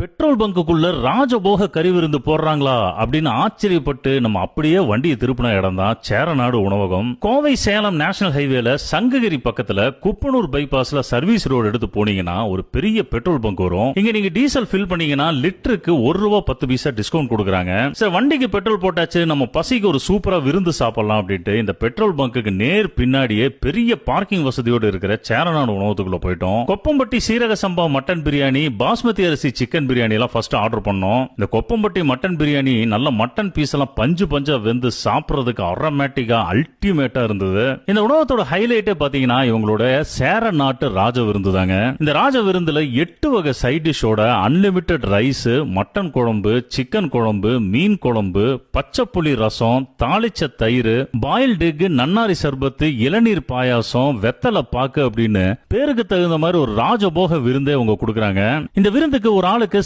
Petrol பங்குக்குள்ள ராஜபோக கறி விருந்து போடுறாங்களா அப்படின்னு ஆச்சரியப்பட்டு நம்ம அப்படியே வண்டியை திருப்பின இடம் தான் சேரநாடு உணவகம். கோவை சேலம் நேஷனல் ஹைவேல சங்ககிரி பக்கத்துல குப்பனூர் பைபாஸ்ல சர்வீஸ் ரோடு எடுத்து போனீங்கன்னா ஒரு பெரிய பெட்ரோல் பங்க் வரும். இங்க நீங்க டீசல் ஃபில் பண்ணீங்கன்னா லிட்டருக்கு ₹1.10 டிஸ்கவுண்ட் கொடுக்குறாங்க. சார், வண்டிக்கு பெட்ரோல் போட்டாச்சு, நம்ம பசிக்கு ஒரு சூப்பரா விருந்து சாப்பிடலாம் அப்படின்ட்டு இந்த பெட்ரோல் பங்குக்கு நேர் பின்னாடியே பெரிய பார்க்கிங் வசதியோடு இருக்கிற சேரநாடு உணவகத்துக்குள்ள போயிட்டோம். கொப்பம்பட்டி சீரக சம்பா மட்டன் பிரியாணி, பாஸ்மதி அரிசி சிக்கன் பிரியாணி எல்லாம் ஃபர்ஸ்ட் ஆர்டர் பண்ணோம். இந்த கொப்பம்பட்டி மட்டன் பிரியாணி நல்ல மட்டன் பீஸ் எல்லாம் பஞ்சு பஞ்சா வெந்து சாப்பிடுறதுக்கு அரோமேட்டிக்கா அல்டிமேட்டா இருந்தது. இந்த உணவகத்தோட ஹைலைட்டே பாத்தீங்கன்னா இவங்களோட சேரநாட்டு ராஜ விருந்து தாங்க. இந்த ராஜ விருந்துல 8 வகை சைட் டிஷோட அன்லிமிட்டெட் ரைஸ், மட்டன் குழம்பு, சிக்கன் குழம்பு, மீன் குழம்பு, பச்சைப்புளி ரசம், தாளிச்ச தயிர், பாயில்டு எக், நன்னாரி சர்பத்து, இளநீர் பாயாசம், வெத்தலை பாக்கு அப்படின்னு பேருக்கு தகுந்த மாதிரி ஒரு ராஜபோக விருந்தே அவங்க கொடுக்கறாங்க. இந்த விருந்துக்கு ஒரு ஆளுக்கு